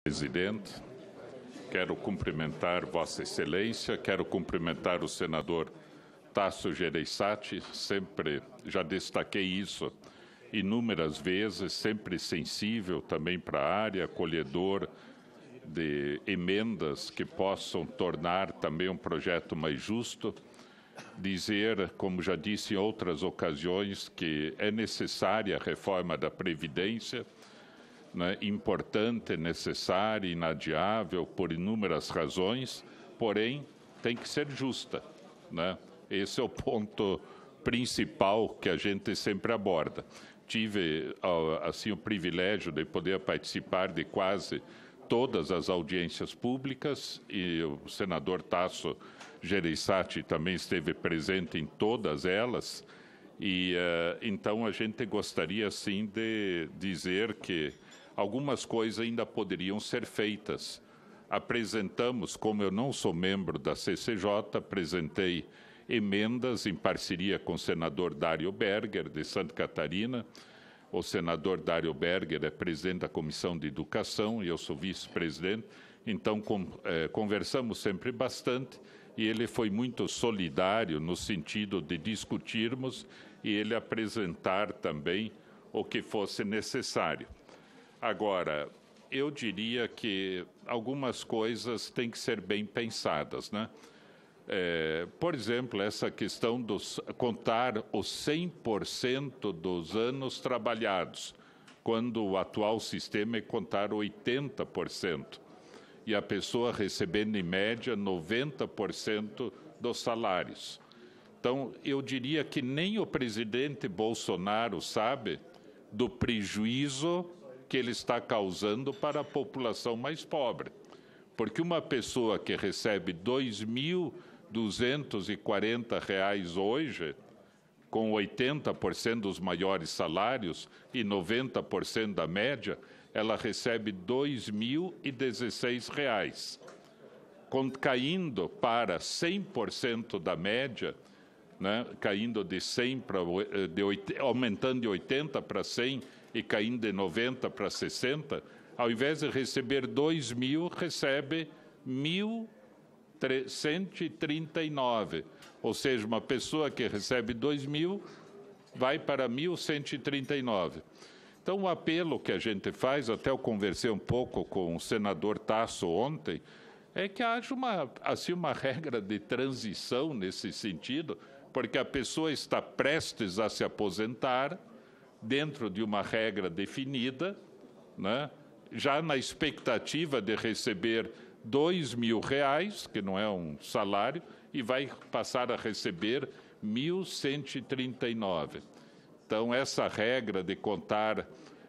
Presidente, quero cumprimentar Vossa Excelência, quero cumprimentar o senador Tasso Gereissati, sempre já destaquei isso inúmeras vezes, sempre sensível também para a área, acolhedor de emendas que possam tornar também um projeto mais justo. Dizer, como já disse em outras ocasiões, que é necessária a reforma da Previdência, né, importante, necessária, inadiável, por inúmeras razões, porém, tem que ser justa, né? Esse é o ponto principal que a gente sempre aborda. Tive, assim, o privilégio de poder participar de quase todas as audiências públicas e o senador Tasso Gereissati também esteve presente em todas elas. E, então, a gente gostaria, sim, de dizer que algumas coisas ainda poderiam ser feitas. Apresentamos, como eu não sou membro da CCJ, apresentei emendas em parceria com o senador Dário Berger, de Santa Catarina. O senador Dário Berger é presidente da Comissão de Educação e eu sou vice-presidente. Então, conversamos sempre bastante e ele foi muito solidário no sentido de discutirmos e ele apresentar também o que fosse necessário. Agora, eu diria que algumas coisas têm que ser bem pensadas, né? Por exemplo, essa questão de contar os 100% dos anos trabalhados, quando o atual sistema é contar 80%, e a pessoa recebendo, em média, 90% dos salários. Então, eu diria que nem o presidente Bolsonaro sabe do prejuízo que ele está causando para a população mais pobre. Porque uma pessoa que recebe R$ 2.240 hoje, com 80% dos maiores salários e 90% da média, ela recebe R$ 2.016. Caindo para 100% da média, né, caindo de 100 para aumentando de 80 para 100 e caindo de 90 para 60, ao invés de receber 2.000, recebe 1.139. Ou seja, uma pessoa que recebe 2.000 vai para 1.139. Então, o apelo que a gente faz, até eu conversei um pouco com o senador Tasso ontem, é que haja uma regra de transição nesse sentido, porque a pessoa está prestes a se aposentar dentro de uma regra definida, né? Já na expectativa de receber R$ 2.000, que não é um salário, e vai passar a receber 1.139. Então, essa regra de contar,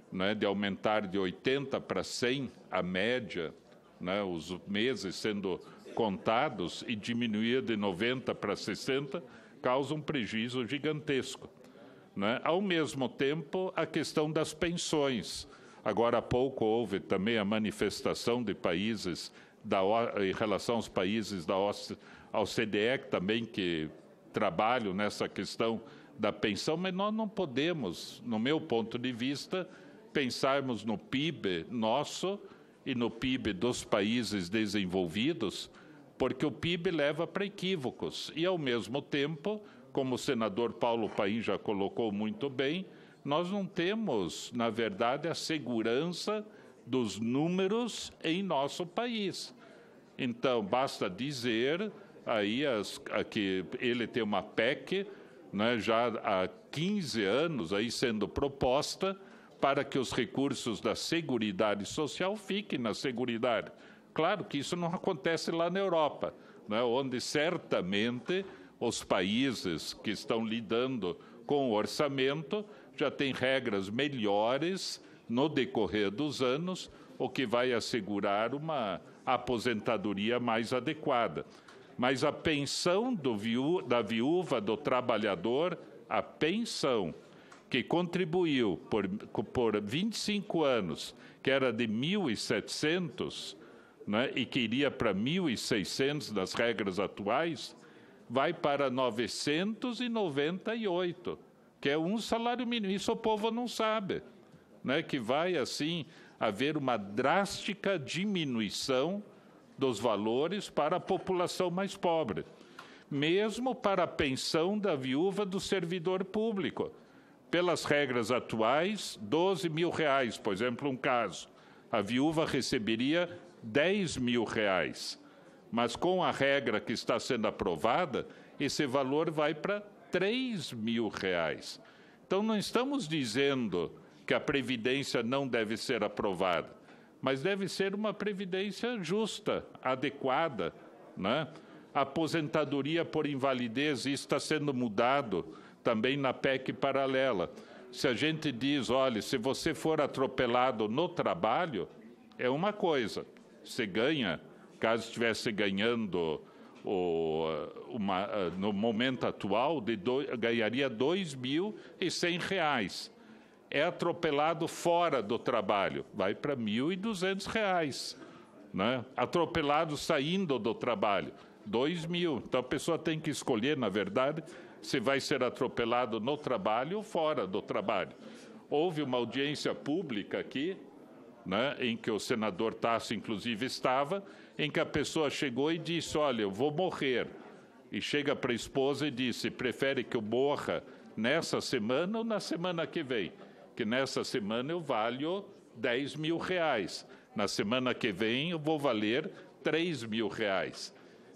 né, de aumentar de 80 para 100 a média, né, os meses sendo contados, e diminuir de 90 para 60, causa um prejuízo gigantesco, né? Ao mesmo tempo, a questão das pensões. Agora há pouco houve também a manifestação de países em relação aos países da OCDE, também que trabalham nessa questão da pensão, mas nós não podemos, no meu ponto de vista, pensarmos no PIB nosso e no PIB dos países desenvolvidos, porque o PIB leva para equívocos. E, ao mesmo tempo, como o senador Paulo Paim já colocou muito bem, nós não temos, na verdade, a segurança dos números em nosso país. Então, basta dizer aí que ele tem uma PEC, né, já há 15 anos aí sendo proposta para que os recursos da Seguridade Social fiquem na Seguridade. Claro que isso não acontece lá na Europa, né, onde certamente os países que estão lidando com o orçamento já têm regras melhores no decorrer dos anos, o que vai assegurar uma aposentadoria mais adequada. Mas a pensão da viúva, do trabalhador, a pensão que contribuiu por 25 anos, que era de 1.700, né, e que iria para 1.600 das regras atuais, vai para 998, que é um salário mínimo. Isso o povo não sabe, né? Que vai, assim, haver uma drástica diminuição dos valores para a população mais pobre, mesmo para a pensão da viúva do servidor público. Pelas regras atuais, R$12 mil, por exemplo, um caso. A viúva receberia R$10 mil, mas com a regra que está sendo aprovada, esse valor vai para R$3 mil. Então, não estamos dizendo que a Previdência não deve ser aprovada, mas deve ser uma previdência justa, adequada, né? A aposentadoria por invalidez, isso está sendo mudado também na PEC paralela. Se a gente diz, olha, se você for atropelado no trabalho, é uma coisa, você ganha, caso estivesse ganhando no momento atual, ganharia R$2.100. É atropelado fora do trabalho, vai para R$1.200, né? Atropelado saindo do trabalho, R$2.000. Então a pessoa tem que escolher, na verdade, se vai ser atropelado no trabalho ou fora do trabalho. Houve uma audiência pública aqui, né, em que o senador Tasso, inclusive, estava, em que a pessoa chegou e disse, olha, eu vou morrer. E chega para a esposa e disse, prefere que eu morra nessa semana ou na semana que vem? Que nessa semana eu valho R$10 mil. Na semana que vem eu vou valer R$3 mil.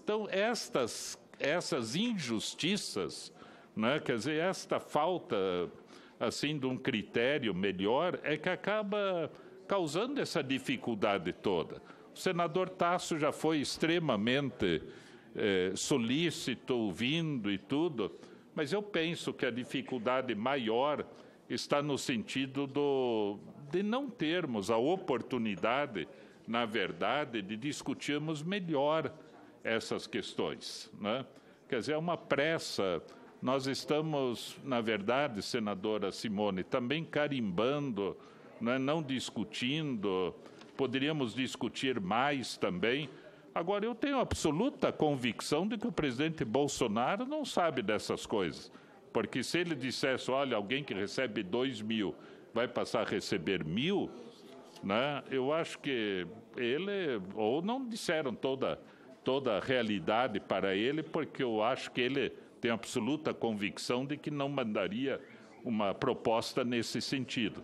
Então, essas injustiças, né, quer dizer, esta falta assim, de um critério melhor é que acaba causando essa dificuldade toda. O senador Tasso já foi extremamente solícito, ouvindo e tudo, mas eu penso que a dificuldade maior está no sentido de não termos a oportunidade, na verdade, de discutirmos melhor essas questões, né? Quer dizer, é uma pressa. Nós estamos, na verdade, senadora Simone, também carimbando, né, não discutindo, poderíamos discutir mais também. Agora, eu tenho absoluta convicção de que o presidente Bolsonaro não sabe dessas coisas. Porque se ele dissesse, olha, alguém que recebe 2 mil vai passar a receber 1.000, né, eu acho que ele, ou não disseram toda a realidade para ele, porque eu acho que ele tem absoluta convicção de que não mandaria uma proposta nesse sentido.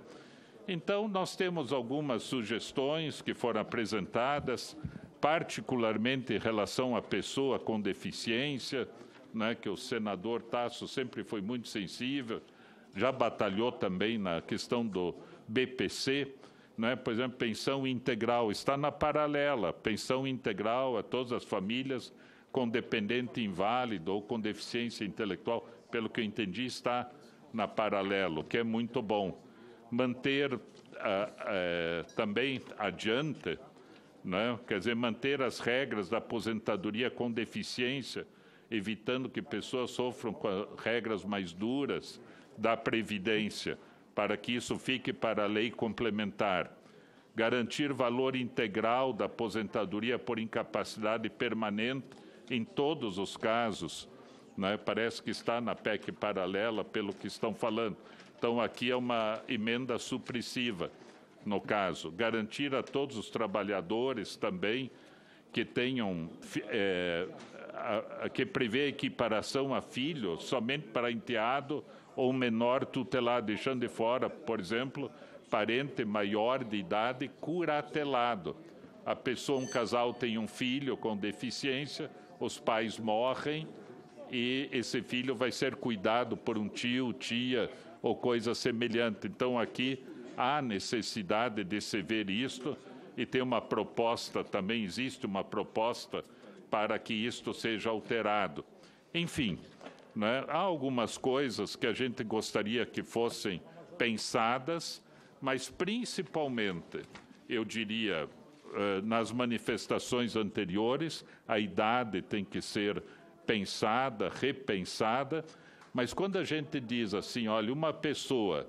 Então, nós temos algumas sugestões que foram apresentadas, particularmente em relação à pessoa com deficiência, né, que o senador Tasso sempre foi muito sensível, já batalhou também na questão do BPC, né, por exemplo, pensão integral, está na paralela, pensão integral a todas as famílias com dependente inválido ou com deficiência intelectual, pelo que eu entendi, está na paralelo, que é muito bom. Manter também adiante, né, quer dizer, manter as regras da aposentadoria com deficiência, evitando que pessoas sofram com regras mais duras da Previdência, para que isso fique para a lei complementar. Garantir valor integral da aposentadoria por incapacidade permanente em todos os casos, né? Parece que está na PEC paralela, pelo que estão falando. Então, aqui é uma emenda supressiva, no caso. Garantir a todos os trabalhadores também que tenham que prevê equiparação a filho somente para enteado ou menor tutelado, deixando de fora, por exemplo, parente maior de idade curatelado. A pessoa, um casal tem um filho com deficiência, os pais morrem e esse filho vai ser cuidado por um tio, tia ou coisa semelhante. Então, aqui há necessidade de se ver isto e tem uma proposta, também existe uma proposta para que isto seja alterado. Enfim, né, há algumas coisas que a gente gostaria que fossem pensadas, mas principalmente, eu diria, nas manifestações anteriores, a idade tem que ser pensada, repensada, mas quando a gente diz assim, olha, uma pessoa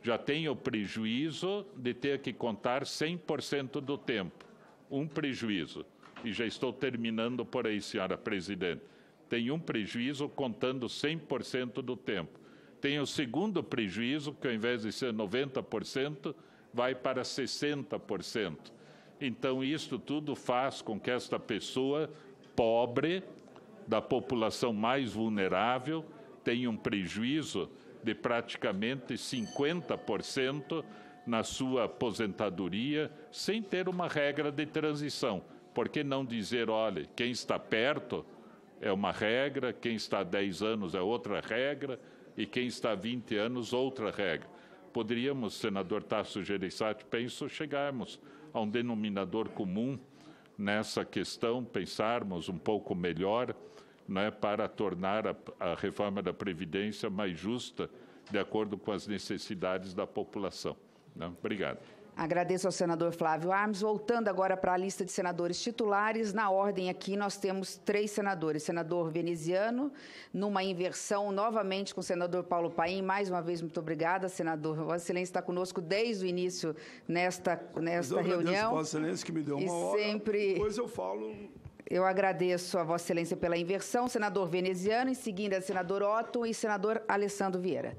já tem o prejuízo de ter que contar 100% do tempo, um prejuízo, e já estou terminando por aí, senhora presidente, tem um prejuízo contando 100% do tempo. Tem o segundo prejuízo, que ao invés de ser 90%, vai para 60%. Então, isto tudo faz com que esta pessoa pobre, da população mais vulnerável, tenha um prejuízo de praticamente 50% na sua aposentadoria, sem ter uma regra de transição. Por que não dizer, olha, quem está perto é uma regra, quem está há 10 anos é outra regra, e quem está há 20 anos, outra regra. Poderíamos, senador Tasso Gereissati, penso, chegarmos a um denominador comum nessa questão, pensarmos um pouco melhor, né, para tornar a reforma da Previdência mais justa, de acordo com as necessidades da população. Né? Obrigado. Agradeço ao senador Flávio Armes. Voltando agora para a lista de senadores titulares, na ordem aqui nós temos 3 senadores. Senador Veneziano, numa inversão novamente com o senador Paulo Paim. Mais uma vez, muito obrigada, senador. Vossa Excelência está conosco desde o início nesta reunião. Vossa Excelência que me deu uma hora, depois eu falo. Eu agradeço a Vossa Excelência pela inversão. Senador Veneziano, em seguida, senador Otto e senador Alessandro Vieira.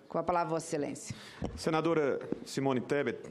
Com a palavra, Vossa Excelência. Senadora Simone Tebet,